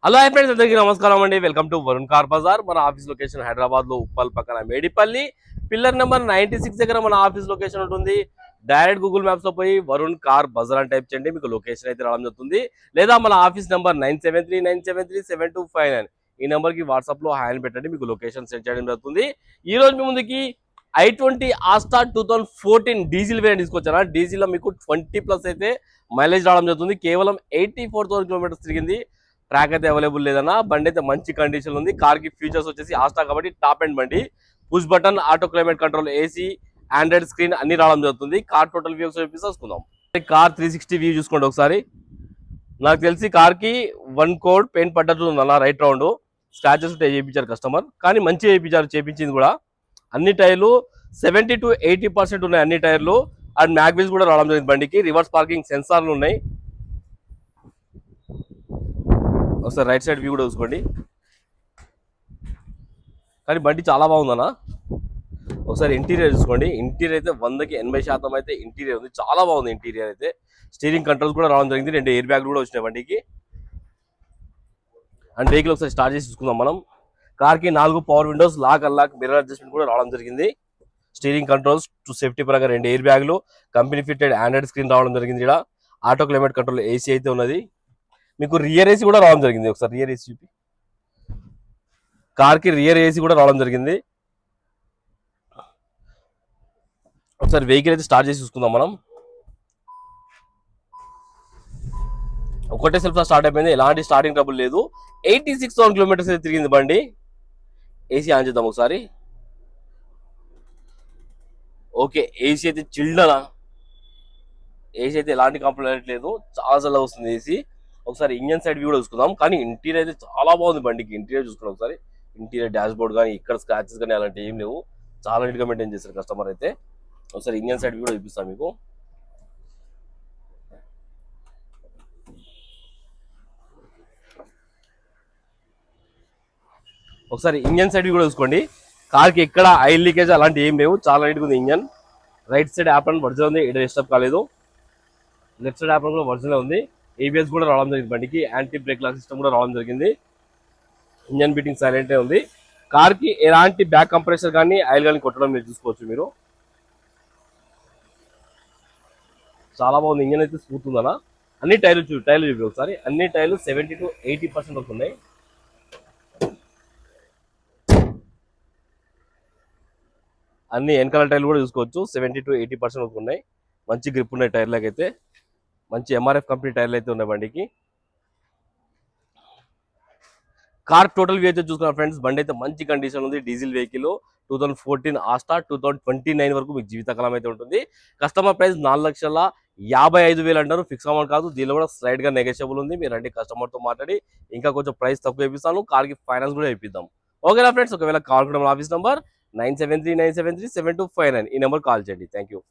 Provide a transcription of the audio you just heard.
Hello hi friends, అందరికీ నమస్కారం అండి. Welcome to Varun car Bazaar. మన ఆఫీస్ లొకేషన్ హైదరాబాద్ లో ఉప్పల్ పక్కన మేడిపల్లి పిల్లర్ నెంబర్ 96 దగ్గర మన ఆఫీస్ లొకేషన్ ఉంటుంది. డైరెక్ట్ గూగుల్ మ్యాప్స్ లో పోయి వరుణ్ కార్ బజార్ అని టైప్ చేయండి, మీకు లొకేషన్ అయితే రావడం జరుగుతుంది. లేదా మన ఆఫీస్ నెంబర్ 9739737259 ఈ నెంబర్ కి వాట్సాప్ లో హాయ్ పెట్టండి, మీకు లొకేషన్ సెండ్ చేయడం జరుగుతుంది. ఈ రోజు మీ ముందుకి i20 ఆస్టా 2014 డీజిల్ వేరియంట్ తీసుకొచ్చారా. డీజిల్ లో మీకు 20+ అయితే మైలేజ్ రావడం జరుగుతుంది. కేవలం 84,000 కిలోమీటర్స్ తిరిగింది. ట్రాక్ అయితే అవైలబుల్ లేదన్నా. బండి అయితే మంచి కండిషన్ ఉంది. కార్ కి ఫీచర్స్ వచ్చేసి ఆస్టా కాబట్టి టాప్ అండ్ బండి, push button, auto climate control, AC, Android screen అన్ని రావడం జరుగుతుంది. కార్ టోటల్ వ్యూ చూసుకుందాం. కార్ 360 వ్యూ చూసుకోండి ఒకసారి. నాకు తెలిసి కార్ కి 1 కోడ్ పెయింట్ పడ్డట్టు ఉందన్న. రైట్ రౌండ్ స్క్రాచెస్ చేయించారు కస్టమర్, కానీ మంచి చేయించింది కూడా. అన్ని టైర్లు 70 to 80% ఉన్నాయి అన్ని టైర్లు. అండ్ మ్యాగ్విల్స్ కూడా రావడం జరిగింది బండికి. రివర్స్ పార్కింగ్ సెన్సార్లు ఉన్నాయి. ఒకసారి రైట్ సైడ్ వ్యూ కూడా చూసుకోండి. కానీ బండి చాలా బాగుందన్న. ఒకసారి ఇంటీరియర్ చూసుకోండి. ఇంటీరియర్ అయితే 100కి 80% అయితే ఇంటీరియర్ ఉంది. చాలా బాగుంది ఇంటీరియర్ అయితే. స్టీరింగ్ కంట్రోల్స్ కూడా రావడం జరిగింది. 2 ఎయిర్ బ్యాగ్లు కూడా వచ్చినాయి బండికి. అండ్ వెహికల్ ఒకసారి స్టార్ట్ చేసి చూసుకుందాం మనం. కార్కి 4 power windows, lock unlock, mirror adjustment కూడా రావడం జరిగింది. స్టీరింగ్ కంట్రోల్స్ టు సేఫ్టీ పరంగా 2 ఎయిర్ బ్యాగ్లు, కంపెనీ ఫిట్టెడ్ ఆండ్రాయిడ్ స్క్రీన్ రావడం జరిగింది. ఇక్కడ ఆటో క్లైమేట్ కంట్రోల్, ఏసీ అయితే ఉన్నది. మీకు రియర్ ఏసీ కూడా రావడం జరిగింది. ఒకసారి రియర్ ఏసీ చూపి. కార్ కి రియర్ ఏసీ కూడా రావడం జరిగింది. ఒకసారి వెహికల్ అయితే స్టార్ట్ చేసి చూసుకుందాం మనం. ఒకటే సెల్ఫ్ స్టార్ట్ అయిపోయింది, ఎలాంటి స్టార్టింగ్ ట్రబుల్ లేదు. 86,000 కిలోమీటర్స్ అయితే తిరిగింది బండి. ఏసీ ఆన్ చేద్దాం ఒకసారి. ఓకే, ఏసీ అయితే చిల్డనా. ఏసీ అయితే ఎలాంటి కంప్లైంట్ లేదు, చాలా చల్లగా వస్తుంది ఏసీ. ఒకసారి ఇంజన్ సైడ్ వ్యూ కూడా చూసుకుందాం. కానీ ఇంటీరియర్ అయితే చాలా బాగుంది బండికి. ఇంటీరియర్ చూసుకున్నాం ఒకసారి. ఇంటీరియర్ డాష్ బోర్డ్ కానీ ఇక్కడ స్క్రాచెస్ కానీ అలాంటి ఏం లేవు. చాలా నీట్గా మెయింటైన్ చేస్తారు కస్టమర్ అయితే. ఒకసారి ఇంజన్ సైడ్ వ్యూ కూడా చూపిస్తాం మీకు. ఒకసారి ఇంజన్ సైడ్ వ్యూ కూడా చూసుకోండి. కార్కి ఎక్కడ ఆయిల్ లీకేజ్ అలాంటి ఏం లేవు, చాలా నీట్గా ఉంది ఇంజన్. రైట్ సైడ్ యాప్రన్ ఒరిజినల్ ఉంది, ఇక్కడ డిస్టర్బ్ కాలేదు. లెఫ్ట్ సైడ్ యాప్రన్ కూడా ఒరిజినల్ ఉంది. ఏబిఎస్ కూడా రావడం జరిగింది బండికి. యాంటీ బ్రేక్ లాక్ సిస్టమ్ కూడా రావడం జరిగింది. ఇంజన్ బీటింగ్ సైలెంటే ఉంది. కార్ కి ఎలాంటి బ్యాక్ కంప్రెసర్ కానీ ఆయిల్ కానీ కొట్టడం మీరు చూసుకోవచ్చు మీరు. చాలా బాగుంది ఇంజన్ అయితే, స్మూత్ ఉందన్న. అన్ని టైర్లు చూపి ఒకసారి. అన్ని టైర్లు 70 to 80% వస్తున్నాయి. అన్ని వెనకాల టైర్లు కూడా చూసుకోవచ్చు, 70 to 80% వస్తున్నాయి. మంచి గ్రిప్ ఉన్నాయి టైర్లకి అయితే. మంచి ఎంఆర్ఎఫ్ కంపెనీ టైర్లు అయితే ఉన్నాయి బండికి. కార్ టోటల్ వ్యూ అయితే చూసుకున్నారు ఫ్రెండ్స్. బండి అయితే మంచి కండిషన్ ఉంది. డీజిల్ వెహికల్ 2014 ఆస్టా 2029 వరకు మీకు జీవితకాలం అయితే ఉంటుంది. కస్టమర్ ప్రైస్ 4,55,000 అంటారు. ఫిక్స్ అమౌంట్ కాదు. దీనిలో కూడా స్లైడ్ గా నెగోషియబుల్ ఉంది. మీరు రండి కస్టమర్ తో మాట్లాడి ఇంకా కొంచెం ప్రైస్ తక్కువ ఇప్పిస్తాను. కార్ కి ఫైనాన్స్ కూడా ఇప్పిద్దాం. ఓకేనా ఫ్రెండ్స్. ఒకవేళ కాల్ కూడా ఆఫీస్ నంబర్ 9739737259 ఈ నెంబర్ కాల్ చేయండి. Thank you.